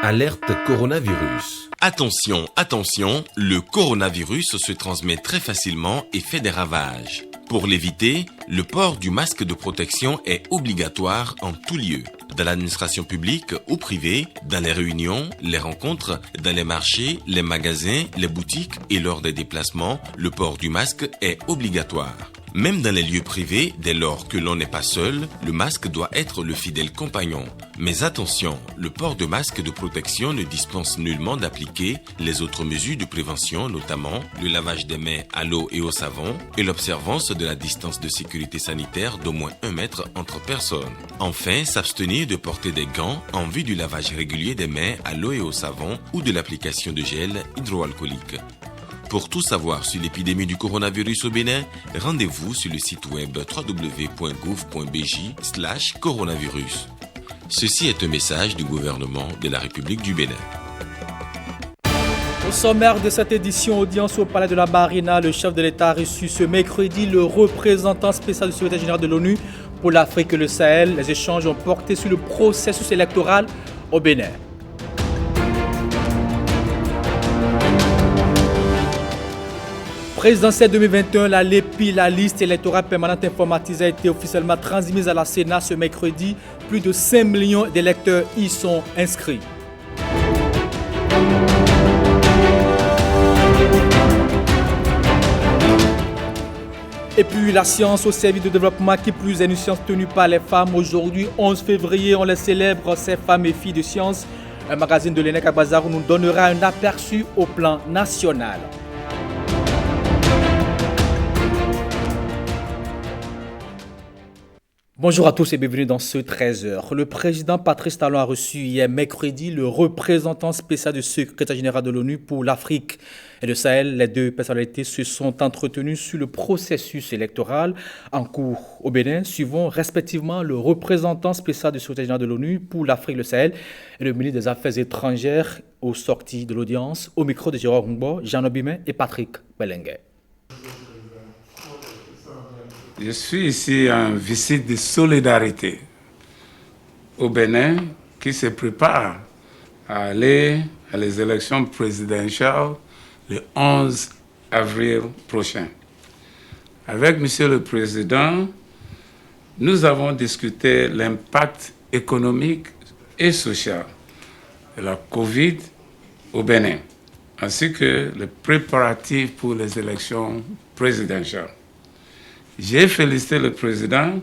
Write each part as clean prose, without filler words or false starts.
Alerte coronavirus. Attention, attention, le coronavirus se transmet très facilement et fait des ravages. Pour l'éviter, le port du masque de protection est obligatoire en tout lieu. Dans l'administration publique ou privée, dans les réunions, les rencontres, dans les marchés, les magasins, les boutiques et lors des déplacements, le port du masque est obligatoire. Même dans les lieux privés, dès lors que l'on n'est pas seul, le masque doit être le fidèle compagnon. Mais attention, le port de masque de protection ne dispense nullement d'appliquer les autres mesures de prévention, notamment le lavage des mains à l'eau et au savon et l'observance de la distance de sécurité sanitaire d'au moins 1 mètre entre personnes. Enfin, s'abstenir de porter des gants en vue du lavage régulier des mains à l'eau et au savon ou de l'application de gel hydroalcoolique. Pour tout savoir sur l'épidémie du coronavirus au Bénin, rendez-vous sur le site web www.gouv.bj/coronavirus. Ceci est un message du gouvernement de la République du Bénin. Au sommaire de cette édition, audience au Palais de la Marina, le chef de l'État a reçu ce mercredi le représentant spécial du secrétaire général de l'ONU pour l'Afrique et le Sahel. Les échanges ont porté sur le processus électoral au Bénin. Présidentielle 2021, la LEPI, la liste électorale permanente informatisée, a été officiellement transmise à la Sénat ce mercredi. Plus de 5 millions d'électeurs y sont inscrits. Et puis la science au service de développement, qui plus est une science tenue par les femmes. Aujourd'hui, 11 février, on les célèbre, ces femmes et filles de science. Un magazine de l'ENEC à Bazar nous donnera un aperçu au plan national. Bonjour à tous et bienvenue dans ce 13h. Le président Patrice Talon a reçu hier mercredi le représentant spécial du secrétaire général de l'ONU pour l'Afrique et le Sahel. Les deux personnalités se sont entretenues sur le processus électoral en cours au Bénin, suivant respectivement le représentant spécial du secrétaire général de l'ONU pour l'Afrique et le Sahel et le ministre des Affaires étrangères aux sorties de l'audience, au micro de Gérard Humbo, Jean Obimen et Patrick Belengue. Je suis ici en visite de solidarité au Bénin qui se prépare à aller à les élections présidentielles le 11 avril prochain. Avec Monsieur le Président, nous avons discuté l'impact économique et social de la COVID au Bénin, ainsi que les préparatifs pour les élections présidentielles. J'ai félicité le président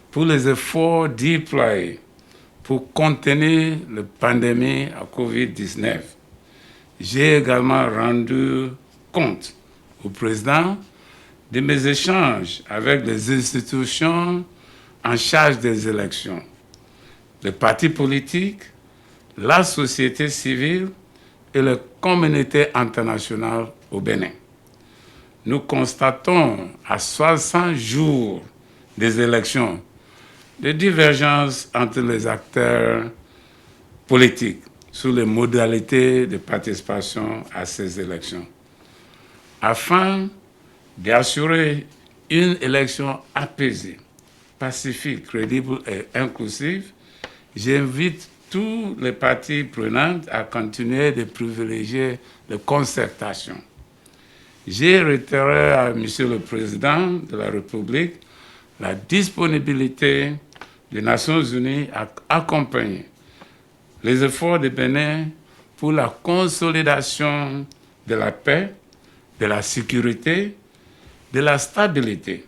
pour les efforts déployés pour contenir la pandémie à COVID-19. J'ai également rendu compte au président de mes échanges avec les institutions en charge des élections, les partis politiques, la société civile et la communauté internationale au Bénin. Nous constatons à 60 jours des élections des divergences entre les acteurs politiques sur les modalités de participation à ces élections. Afin d'assurer une élection apaisée, pacifique, crédible et inclusive, j'invite tous les parties prenantes à continuer de privilégier les concertations. J'ai réitéré à M. le Président de la République la disponibilité des Nations Unies à accompagner les efforts du Bénin pour la consolidation de la paix, de la sécurité, de la stabilité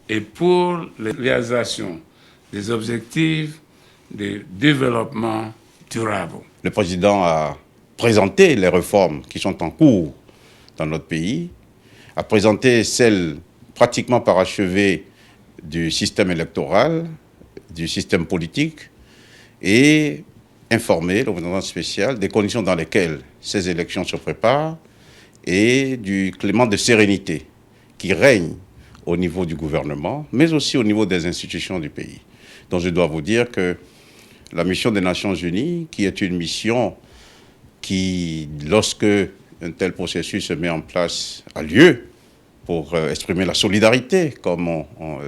et pour la réalisation des objectifs de développement durable. Le Président a présenté les réformes qui sont en cours dans notre pays, a présenté celles pratiquement parachevées du système électoral, du système politique, et informé le représentant spécial des conditions dans lesquelles ces élections se préparent et du climat de sérénité qui règne au niveau du gouvernement, mais aussi au niveau des institutions du pays. Donc je dois vous dire que la mission des Nations Unies, qui est une mission qui, lorsque un tel processus se met en place, a lieu pour exprimer la solidarité, comme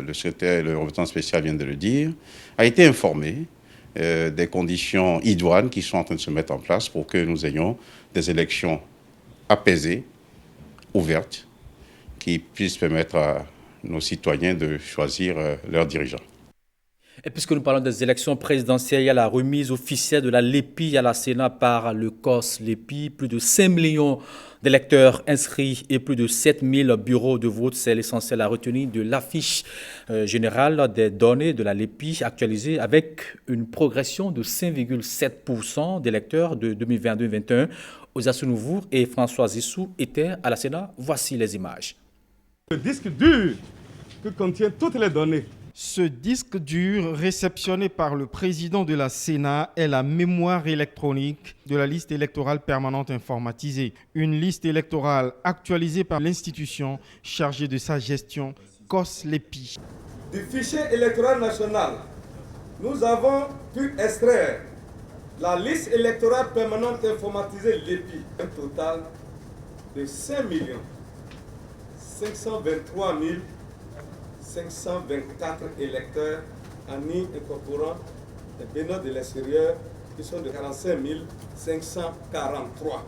le secrétaire et le représentant spécial viennent de le dire, a été informé des conditions idoines qui sont en train de se mettre en place pour que nous ayons des élections apaisées, ouvertes, qui puissent permettre à nos citoyens de choisir leurs dirigeants. Et puisque nous parlons des élections présidentielles, il y a la remise officielle de la LEPI à la Sénat par le COS LEPI. Plus de 5 millions d'électeurs inscrits et plus de 7 000 bureaux de vote. C'est l'essentiel à retenir de l'affiche générale des données de la LEPI actualisée avec une progression de 5,7% d'électeurs de 2022-2021. Osasu Nouvour et François Zissou étaient à la Sénat. Voici les images. Le disque dur que contient toutes les données. Ce disque dur réceptionné par le président de la Sénat est la mémoire électronique de la liste électorale permanente informatisée. Une liste électorale actualisée par l'institution chargée de sa gestion, COS LEPI. Du fichier électoral national, nous avons pu extraire la liste électorale permanente informatisée LEPI. Un total de 5 523 524 électeurs en ligne incorporant les bénins de l'extérieur qui sont de 45 543.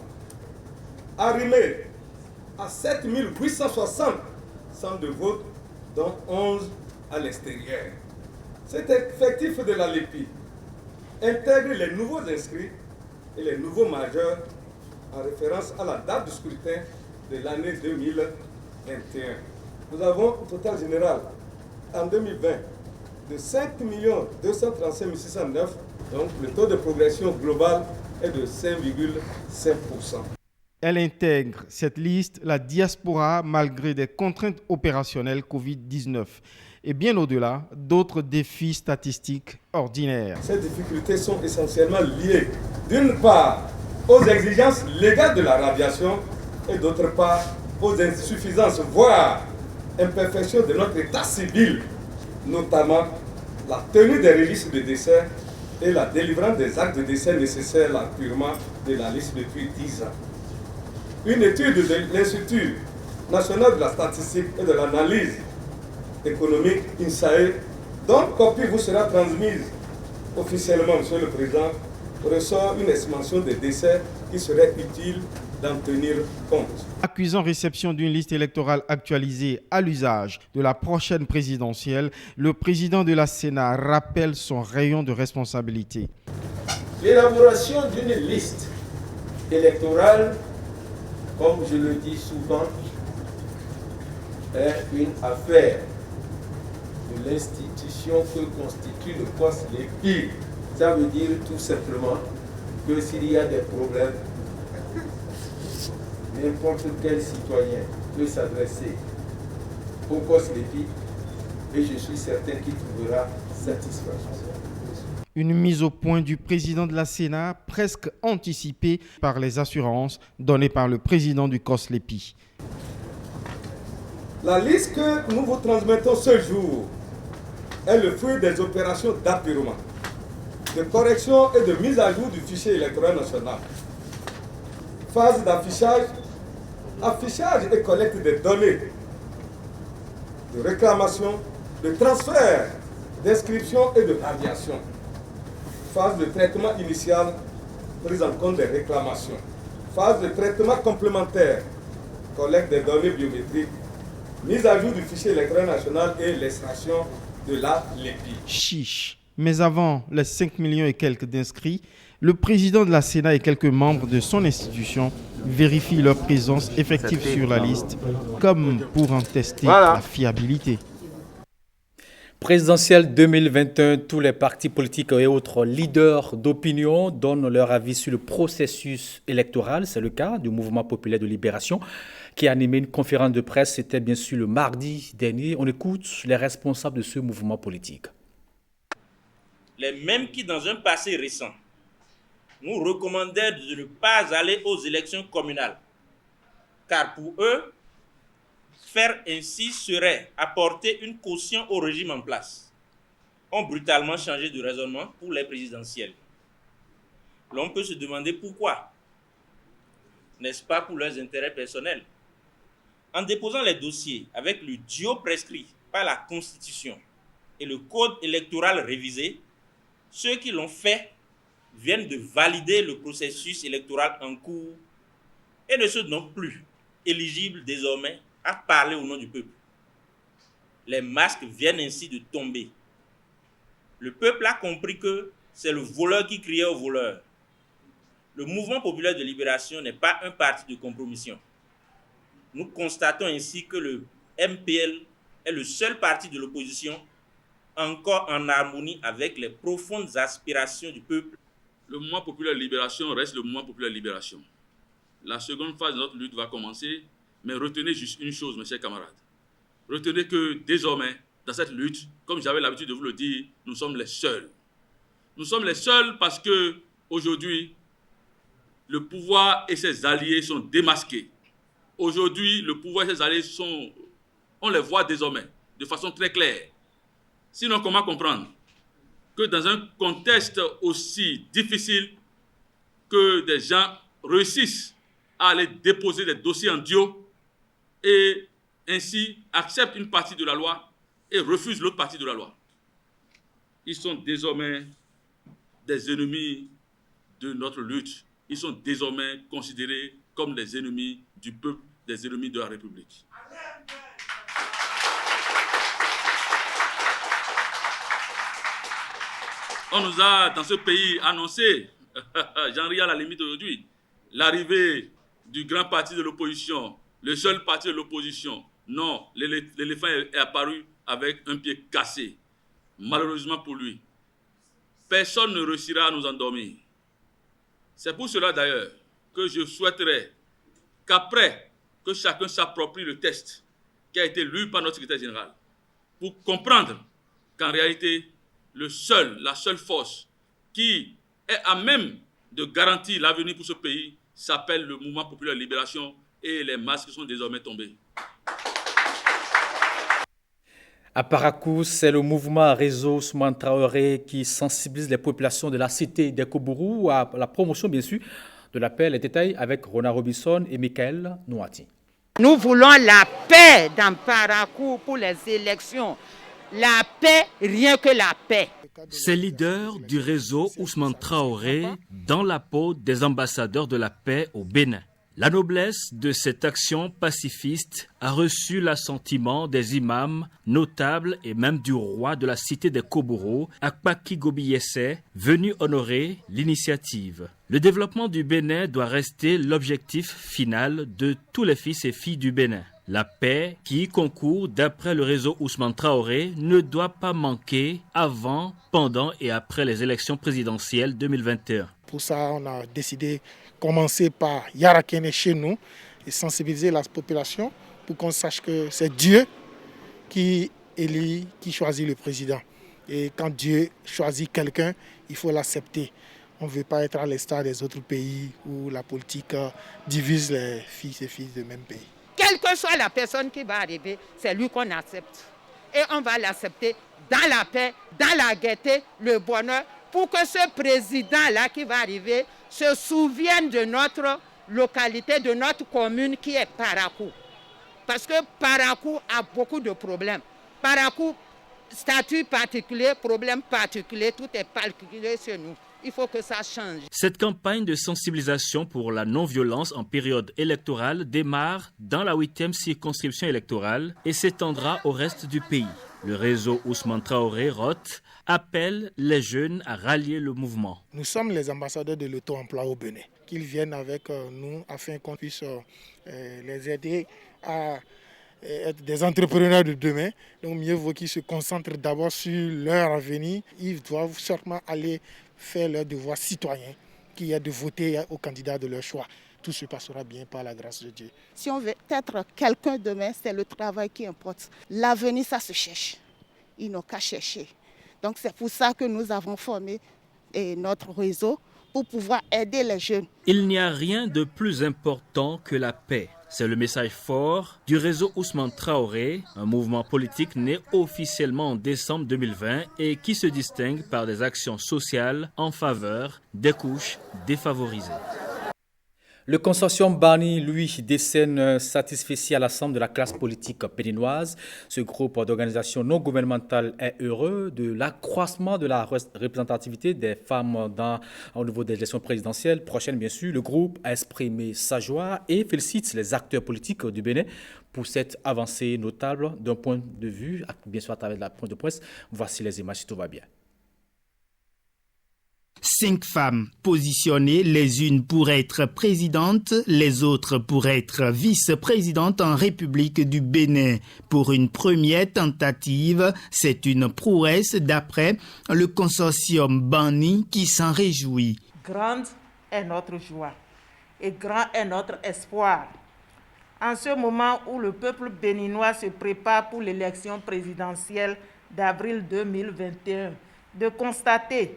Arrimés à 7 860 centres de vote, dont 11 à l'extérieur. Cet effectif de la LEPI intègre les nouveaux inscrits et les nouveaux majeurs en référence à la date du scrutin de l'année 2021. Nous avons un total général en 2020 de 5 235 609, donc le taux de progression global est de 5,5%. Elle intègre cette liste la diaspora malgré des contraintes opérationnelles Covid-19 et bien au-delà d'autres défis statistiques ordinaires. Ces difficultés sont essentiellement liées d'une part aux exigences légales de la radiation et d'autre part aux insuffisances, voire imperfections de notre état civil, notamment la tenue des registres de décès et la délivrance des actes de décès nécessaires à l'appurement de la liste depuis 10 ans. Une étude de l'Institut national de la statistique et de l'analyse économique, INSAE, dont copie vous sera transmise officiellement, Monsieur le Président, ressort une estimation des décès qui serait utile d'en tenir compte. Accusant réception d'une liste électorale actualisée à l'usage de la prochaine présidentielle, le président de la Sénat rappelle son rayon de responsabilité. L'élaboration d'une liste électorale, comme je le dis souvent, est une affaire de l'institution que constitue le COS LEPI. Ça veut dire tout simplement que s'il y a des problèmes, n'importe quel citoyen peut s'adresser au COS LEPI et je suis certain qu'il trouvera satisfaction. Une mise au point du président de la Sénat presque anticipée par les assurances données par le président du COS LEPI. La liste que nous vous transmettons ce jour est le fruit des opérations d'appurement, de correction et de mise à jour du fichier électoral national. Phase d'affichage, affichage et collecte des données, de réclamation, de transfert, d'inscription et de radiation. Phase de traitement initial, prise en compte des réclamations. Phase de traitement complémentaire, collecte des données biométriques, mise à jour du fichier électoral national et l'extraction de la LEPI. Chiche. Mais avant les 5 millions et quelques d'inscrits, le président de la Sénat et quelques membres de son institution vérifient leur présence effective sur la liste, comme pour en tester la fiabilité. Présidentielle 2021, tous les partis politiques et autres leaders d'opinion donnent leur avis sur le processus électoral. C'est le cas du Mouvement populaire de libération qui a animé une conférence de presse. C'était bien sûr le mardi dernier. On écoute les responsables de ce mouvement politique. Les mêmes qui, dans un passé récent, nous recommandaient de ne pas aller aux élections communales, car pour eux, faire ainsi serait apporter une caution au régime en place, ont brutalement changé de raisonnement pour les présidentielles. L'on peut se demander pourquoi. N'est-ce pas pour leurs intérêts personnels? En déposant les dossiers avec le duo prescrit par la Constitution et le Code électoral révisé, ceux qui l'ont fait viennent de valider le processus électoral en cours et ne sont donc plus éligibles désormais à parler au nom du peuple. Les masques viennent ainsi de tomber. Le peuple a compris que c'est le voleur qui criait au voleur. Le mouvement populaire de libération n'est pas un parti de compromission. Nous constatons ainsi que le MPL est le seul parti de l'opposition encore en harmonie avec les profondes aspirations du peuple. Le mouvement populaire de libération reste le mouvement populaire de libération. La seconde phase de notre lutte va commencer, mais retenez juste une chose, mes chers camarades. Retenez que désormais, dans cette lutte, comme j'avais l'habitude de vous le dire, nous sommes les seuls. Nous sommes les seuls parce que aujourd'hui, le pouvoir et ses alliés sont démasqués. Aujourd'hui, le pouvoir et ses alliés on les voit désormais de façon très claire. Sinon, comment comprendre que dans un contexte aussi difficile, que des gens réussissent à aller déposer des dossiers en Dio et ainsi acceptent une partie de la loi et refusent l'autre partie de la loi. Ils sont désormais des ennemis de notre lutte. Ils sont désormais considérés comme des ennemis du peuple, des ennemis de la République. On nous a, dans ce pays, annoncé, j'en ris à la limite aujourd'hui, l'arrivée du grand parti de l'opposition, le seul parti de l'opposition. Non, l'éléphant est apparu avec un pied cassé. Malheureusement pour lui. Personne ne réussira à nous endormir. C'est pour cela d'ailleurs que je souhaiterais qu'après que chacun s'approprie le texte qui a été lu par notre secrétaire général, pour comprendre qu'en réalité, la seule force qui est à même de garantir l'avenir pour ce pays s'appelle le mouvement populaire de libération et les masques sont désormais tombés. À Parakou, c'est le mouvement Réseau Ousmane Traoré qui sensibilise les populations de la cité des Kobourou à la promotion, bien sûr, de la paix. Les détails avec Rona Robinson et Michael Nouati. Nous voulons la paix dans Parakou pour les élections. La paix, rien que la paix. Ces leaders du réseau Ousmane Traoré dans la peau des ambassadeurs de la paix au Bénin. La noblesse de cette action pacifiste a reçu l'assentiment des imams, notables et même du roi de la cité des Kobourou, Akpaki Gobiyese, venu honorer l'initiative. Le développement du Bénin doit rester l'objectif final de tous les fils et filles du Bénin. La paix qui y concourt d'après le réseau Ousmane Traoré ne doit pas manquer avant, pendant et après les élections présidentielles 2021. Pour ça, on a décidé de commencer par Yarakene chez nous et sensibiliser la population pour qu'on sache que c'est Dieu qui élit, qui choisit le président. Et quand Dieu choisit quelqu'un, il faut l'accepter. On ne veut pas être à l'instar des autres pays où la politique divise les fils et filles du même pays. Quelle que soit la personne qui va arriver, c'est lui qu'on accepte. Et on va l'accepter dans la paix, dans la gaieté, le bonheur, pour que ce président-là qui va arriver se souvienne de notre localité, de notre commune qui est Parakou. Parce que Parakou a beaucoup de problèmes. Parakou, statut particulier, problème particulier, tout est particulier chez nous. Il faut que ça change. Cette campagne de sensibilisation pour la non-violence en période électorale démarre dans la 8e circonscription électorale et s'étendra au reste du pays. Le réseau Ousmane Traoré Roth appelle les jeunes à rallier le mouvement. Nous sommes les ambassadeurs de l'auto-emploi au Bénin. Qu'ils viennent avec nous afin qu'on puisse les aider à être des entrepreneurs de demain. Donc mieux vaut qu'ils se concentrent d'abord sur leur avenir. Ils doivent certainement aller faire leur devoir citoyen, qui est de voter au candidat de leur choix. Tout se passera bien par la grâce de Dieu. Si on veut être quelqu'un demain, c'est le travail qui importe. L'avenir, ça se cherche. Ils n'ont qu'à chercher. Donc c'est pour ça que nous avons formé notre réseau pour pouvoir aider les jeunes. Il n'y a rien de plus important que la paix. C'est le message fort du réseau Ousmane Traoré, un mouvement politique né officiellement en décembre 2020 et qui se distingue par des actions sociales en faveur des couches défavorisées. Le consortium Bani, lui, décerne satisfait à l'ensemble de la classe politique béninoise. Ce groupe d'organisations non gouvernementales est heureux de l'accroissement de la représentativité des femmes au niveau des élections présidentielles prochaines, bien sûr. Le groupe a exprimé sa joie et félicite les acteurs politiques du Bénin pour cette avancée notable d'un point de vue, bien sûr à travers la pointe de presse. Voici les images si tout va bien. 5 femmes positionnées, les unes pour être présidentes, les autres pour être vice-présidentes en République du Bénin. Pour une première tentative, c'est une prouesse d'après le consortium Bani qui s'en réjouit. Grande est notre joie et grand est notre espoir. En ce moment où le peuple béninois se prépare pour l'élection présidentielle d'avril 2021, de constater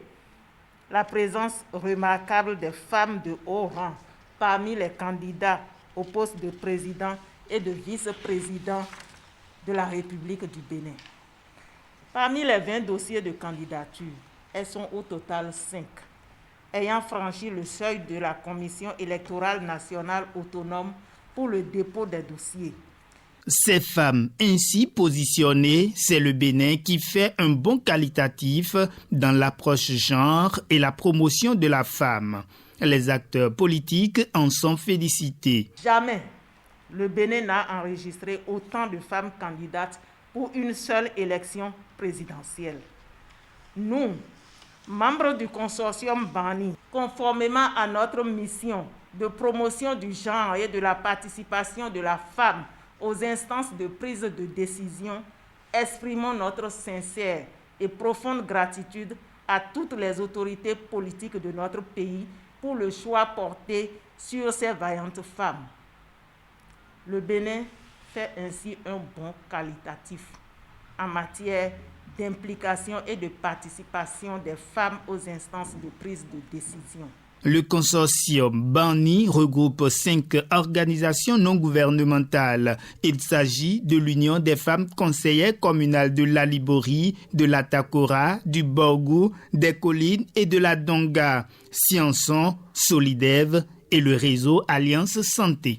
la présence remarquable des femmes de haut rang parmi les candidats au poste de président et de vice-président de la République du Bénin. Parmi les 20 dossiers de candidature, elles sont au total 5, ayant franchi le seuil de la Commission électorale nationale autonome pour le dépôt des dossiers. Ces femmes ainsi positionnées, c'est le Bénin qui fait un bond qualitatif dans l'approche genre et la promotion de la femme. Les acteurs politiques en sont félicités. Jamais le Bénin n'a enregistré autant de femmes candidates pour une seule élection présidentielle. Nous, membres du consortium Bani, conformément à notre mission de promotion du genre et de la participation de la femme aux instances de prise de décision, exprimons notre sincère et profonde gratitude à toutes les autorités politiques de notre pays pour le choix porté sur ces vaillantes femmes. Le Bénin fait ainsi un bond qualitatif en matière d'implication et de participation des femmes aux instances de prise de décision. Le consortium Bani regroupe 5 organisations non gouvernementales. Il s'agit de l'Union des femmes conseillères communales de la Liborie, de la Takora, du Borgou, des Collines et de la Donga, Scienson, Solidev et le réseau Alliance Santé.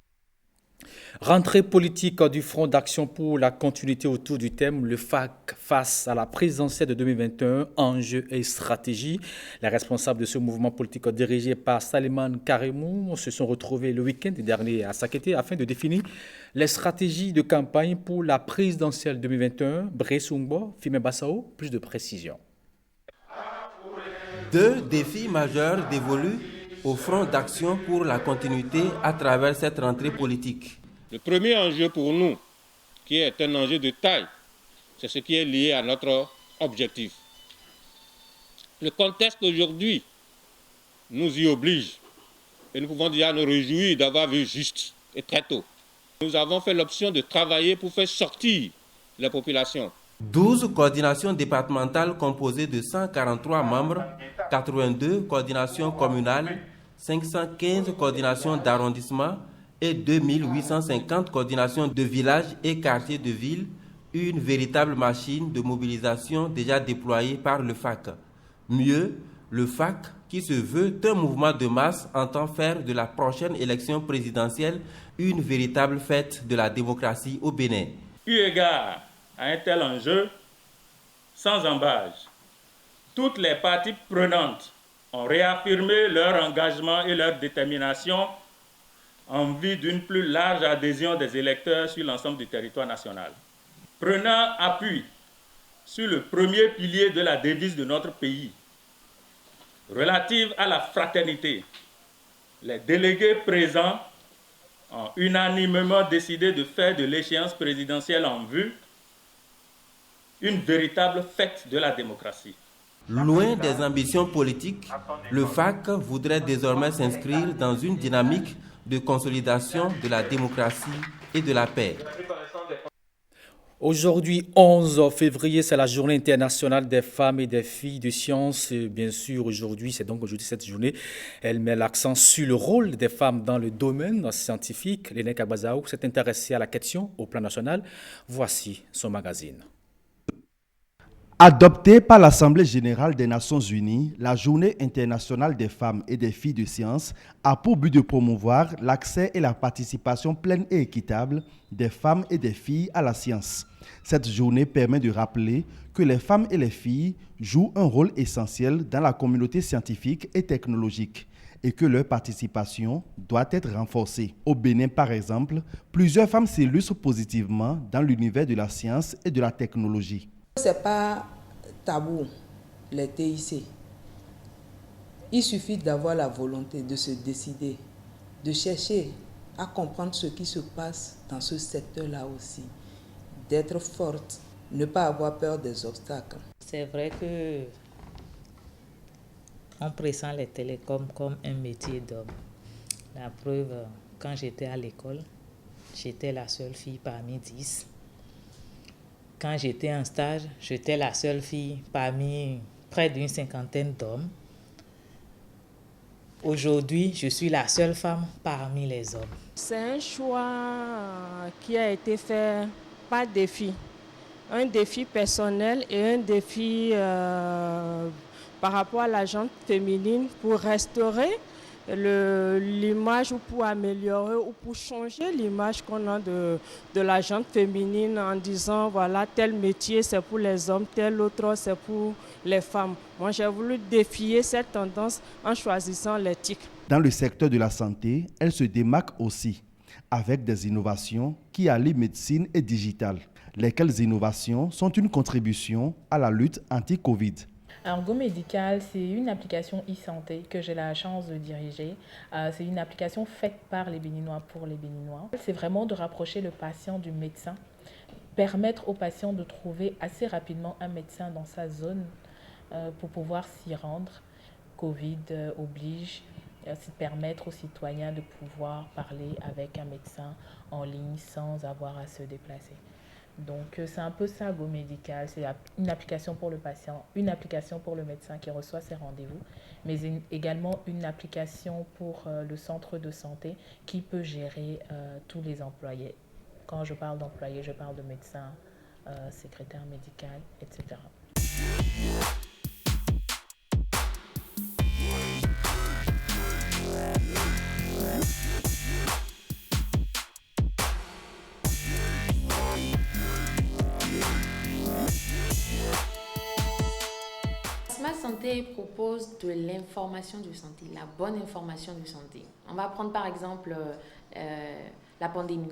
Rentrée politique du Front d'action pour la continuité autour du thème le FAC face à la présidentielle de 2021, enjeux et stratégies. Les responsables de ce mouvement politique dirigé par Saliman Karimou se sont retrouvés le week-end dernier à Sakété afin de définir les stratégies de campagne pour la présidentielle 2021. Bressungbo, Fime Bassao, plus de précision. 2 défis majeurs dévolus au Front d'action pour la continuité à travers cette rentrée politique. Le premier enjeu pour nous, qui est un enjeu de taille, c'est ce qui est lié à notre objectif. Le contexte d'aujourd'hui nous y oblige et nous pouvons déjà nous réjouir d'avoir vu juste et très tôt. Nous avons fait l'option de travailler pour faire sortir la population. 12 coordinations départementales composées de 143 membres, 82 coordinations communales, 515 coordinations d'arrondissement, et 2850 coordinations de villages et quartiers de ville, une véritable machine de mobilisation déjà déployée par le FAC. Mieux, le FAC, qui se veut un mouvement de masse, entend faire de la prochaine élection présidentielle une véritable fête de la démocratie au Bénin. Eu égard à un tel enjeu, sans embâche, toutes les parties prenantes ont réaffirmé leur engagement et leur détermination en vue d'une plus large adhésion des électeurs sur l'ensemble du territoire national. Prenant appui sur le premier pilier de la devise de notre pays, relative à la fraternité, les délégués présents ont unanimement décidé de faire de l'échéance présidentielle en vue une véritable fête de la démocratie. Loin des ambitions politiques, le FAC voudrait désormais s'inscrire dans une dynamique de consolidation de la démocratie et de la paix. Aujourd'hui, 11 février, c'est la journée internationale des femmes et des filles de sciences. Bien sûr, aujourd'hui, cette journée, elle met l'accent sur le rôle des femmes dans le domaine scientifique. Léna Kabazaou s'est intéressée à la question au plan national. Voici son magazine. Adoptée par l'Assemblée générale des Nations unies, la Journée internationale des femmes et des filles de sciences a pour but de promouvoir l'accès et la participation pleine et équitable des femmes et des filles à la science. Cette journée permet de rappeler que les femmes et les filles jouent un rôle essentiel dans la communauté scientifique et technologique et que leur participation doit être renforcée. Au Bénin, par exemple, plusieurs femmes s'illustrent positivement dans l'univers de la science et de la technologie. C'est pas tabou, les TIC. Il suffit d'avoir la volonté de se décider, de chercher à comprendre ce qui se passe dans ce secteur-là aussi, d'être forte, ne pas avoir peur des obstacles. C'est vrai que on pressent les télécoms comme un métier d'homme. La preuve, quand j'étais à l'école, j'étais la seule fille parmi 10. Quand j'étais en stage, j'étais la seule fille parmi près d'une cinquantaine d'hommes. Aujourd'hui, je suis la seule femme parmi les hommes. C'est un choix qui a été fait par défi. Un défi personnel et un défi par rapport à la gente féminine pour restaurer l'image ou pour améliorer ou pour changer l'image qu'on a de la gente féminine en disant voilà, tel métier c'est pour les hommes, tel autre c'est pour les femmes. Moi j'ai voulu défier cette tendance en choisissant l'éthique. Dans le secteur de la santé, elle se démarque aussi avec des innovations qui allient médecine et digital. Lesquelles innovations sont une contribution à la lutte anti-Covid. Alors, Go Médical, c'est une application e-santé que j'ai la chance de diriger. C'est une application faite par les Béninois pour les Béninois. C'est vraiment de rapprocher le patient du médecin, permettre au patient de trouver assez rapidement un médecin dans sa zone pour pouvoir s'y rendre. Covid oblige, c'est permettre aux citoyens de pouvoir parler avec un médecin en ligne sans avoir à se déplacer. Donc c'est un peu ça, Go Médical, c'est une application pour le patient, une application pour le médecin qui reçoit ses rendez-vous, mais également une application pour le centre de santé qui peut gérer tous les employés. Quand je parle d'employés, je parle de médecins, secrétaire médical, etc. Asma Santé propose de l'information de santé, la bonne information de santé. On va prendre par exemple la pandémie,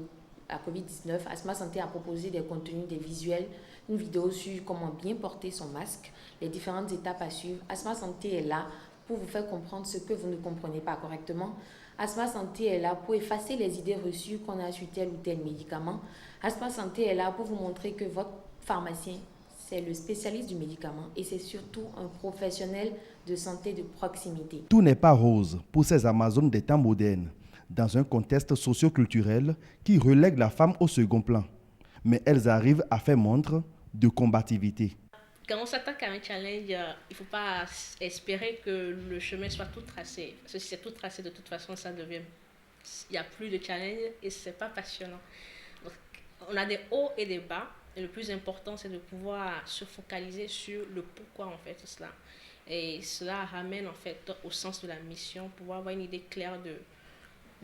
la COVID-19. Asma Santé a proposé des contenus, des visuels, une vidéo sur comment bien porter son masque, les différentes étapes à suivre. Asma Santé est là pour vous faire comprendre ce que vous ne comprenez pas correctement. Asma Santé est là pour effacer les idées reçues qu'on a sur tel ou tel médicament. Asma Santé est là pour vous montrer que votre pharmacien, c'est le spécialiste du médicament et c'est surtout un professionnel de santé de proximité. Tout n'est pas rose pour ces Amazones des temps modernes, dans un contexte socio-culturel qui relègue la femme au second plan. Mais elles arrivent à faire montre de combativité. Quand on s'attaque à un challenge, il ne faut pas espérer que le chemin soit tout tracé. Parce que si c'est tout tracé, de toute façon, il n'y a plus de challenge et ce n'est pas passionnant. Donc, on a des hauts et des bas. Et le plus important, c'est de pouvoir se focaliser sur le pourquoi on fait tout cela. Et cela ramène en fait au sens de la mission, pouvoir avoir une idée claire de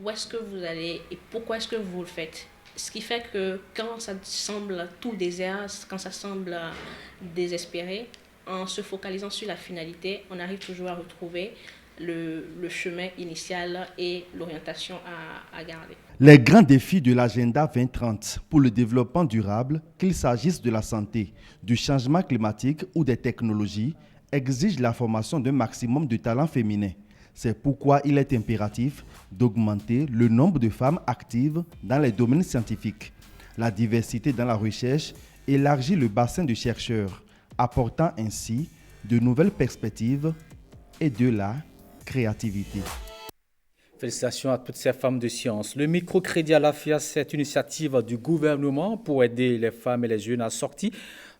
où est-ce que vous allez et pourquoi est-ce que vous le faites. Ce qui fait que quand ça semble tout désert, quand ça semble désespéré, en se focalisant sur la finalité, on arrive toujours à retrouver le chemin initial et l'orientation à garder. Les grands défis de l'agenda 2030 pour le développement durable, qu'il s'agisse de la santé, du changement climatique ou des technologies, exigent la formation d'un maximum de talents féminins. C'est pourquoi il est impératif d'augmenter le nombre de femmes actives dans les domaines scientifiques. La diversité dans la recherche élargit le bassin de chercheurs, apportant ainsi de nouvelles perspectives et de la créativité. Félicitations à toutes ces femmes de science. Le microcrédit à la FIA, c'est une initiative du gouvernement pour aider les femmes et les jeunes à sortir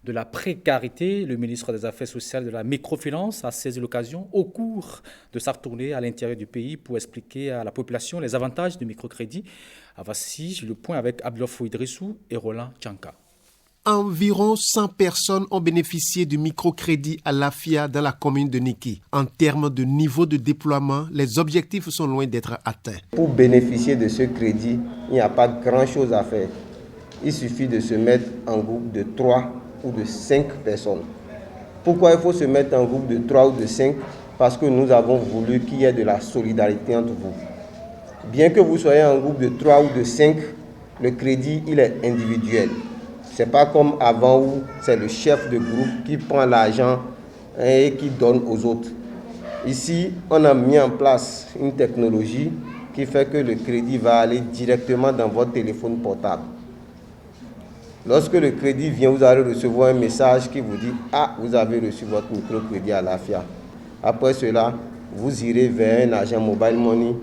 de la précarité. Le ministre des Affaires sociales et de la microfinance a saisi l'occasion au cours de sa tournée à l'intérieur du pays pour expliquer à la population les avantages du microcrédit. Voici le point avec Abdulofou Idrissou et Roland Tchanka. Environ 100 personnes ont bénéficié du microcrédit à l'AFIA dans la commune de Niki. En termes de niveau de déploiement, les objectifs sont loin d'être atteints. Pour bénéficier de ce crédit, il n'y a pas grand-chose à faire. Il suffit de se mettre en groupe de 3 ou de 5 personnes. Pourquoi il faut se mettre en groupe de 3 ou de 5 ? Parce que nous avons voulu qu'il y ait de la solidarité entre vous. Bien que vous soyez en groupe de 3 ou de 5, le crédit, il est individuel. Ce n'est pas comme avant où c'est le chef de groupe qui prend l'argent et qui donne aux autres. Ici, on a mis en place une technologie qui fait que le crédit va aller directement dans votre téléphone portable. Lorsque le crédit vient, vous allez recevoir un message qui vous dit « Ah, vous avez reçu votre microcrédit à l'AFIA ». Après cela, vous irez vers un agent Mobile Money,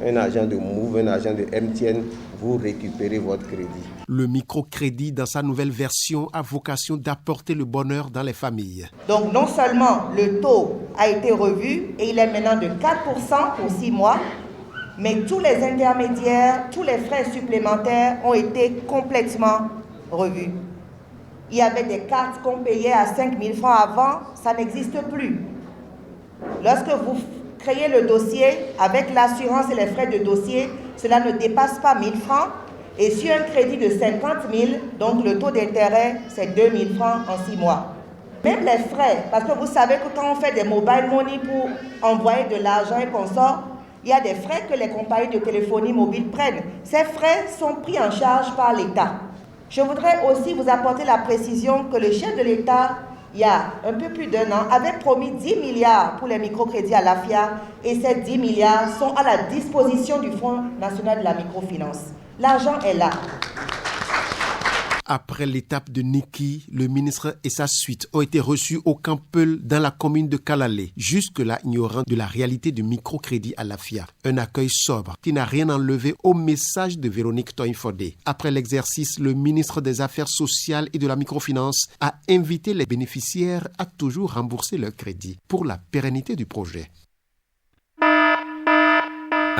un agent de Move, un agent de MTN, vous récupérez votre crédit. Le microcrédit, dans sa nouvelle version, a vocation d'apporter le bonheur dans les familles. Donc non seulement le taux a été revu et il est maintenant de 4% pour 6 mois, mais tous les intermédiaires, tous les frais supplémentaires ont été complètement revus. Il y avait des cartes qu'on payait à 5 000 francs avant, ça n'existe plus. Lorsque vous créez le dossier avec l'assurance et les frais de dossier, cela ne dépasse pas 1 000 francs. Et sur un crédit de 50 000, donc le taux d'intérêt, c'est 2 000 francs en 6 mois. Même les frais, parce que vous savez que quand on fait des mobile money pour envoyer de l'argent et qu'on sort, il y a des frais que les compagnies de téléphonie mobile prennent. Ces frais sont pris en charge par l'État. Je voudrais aussi vous apporter la précision que le chef de l'État, il y a un peu plus d'1 an, avait promis 10 milliards pour les microcrédits à l'AFIA et ces 10 milliards sont à la disposition du Fonds national de la microfinance. L'argent est là. Après l'étape de Niki, le ministre et sa suite ont été reçus au Camp Peul dans la commune de Kalalé, jusque-là ignorant de la réalité du microcrédit à l'AFIA. Un accueil sobre qui n'a rien enlevé au message de Véronique Toinfodé. Après l'exercice, le ministre des Affaires sociales et de la microfinance a invité les bénéficiaires à toujours rembourser leur crédit pour la pérennité du projet.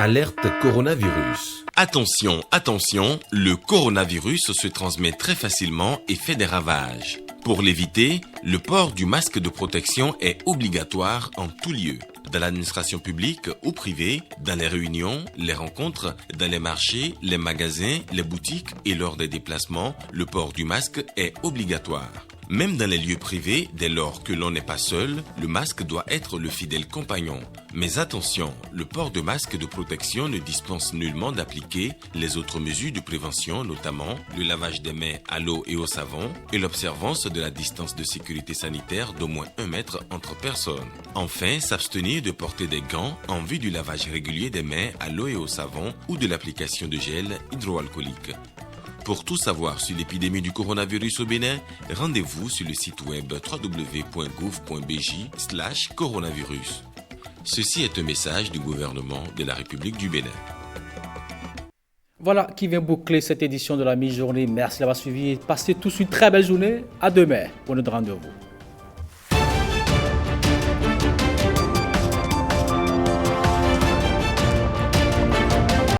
Alerte coronavirus. Attention, attention, le coronavirus se transmet très facilement et fait des ravages. Pour l'éviter, le port du masque de protection est obligatoire en tout lieu. Dans l'administration publique ou privée, dans les réunions, les rencontres, dans les marchés, les magasins, les boutiques et lors des déplacements, le port du masque est obligatoire. Même dans les lieux privés, dès lors que l'on n'est pas seul, le masque doit être le fidèle compagnon. Mais attention, le port de masque de protection ne dispense nullement d'appliquer les autres mesures de prévention, notamment le lavage des mains à l'eau et au savon et l'observance de la distance de sécurité sanitaire d'au moins 1 mètre entre personnes. Enfin, s'abstenir de porter des gants en vue du lavage régulier des mains à l'eau et au savon ou de l'application de gel hydroalcoolique. Pour tout savoir sur l'épidémie du coronavirus au Bénin, rendez-vous sur le site web www.gouv.bj/coronavirus. Ceci est un message du gouvernement de la République du Bénin. Voilà qui vient boucler cette édition de la mi-journée. Merci d'avoir suivi et passez tous une très belle journée. À demain pour notre rendez-vous.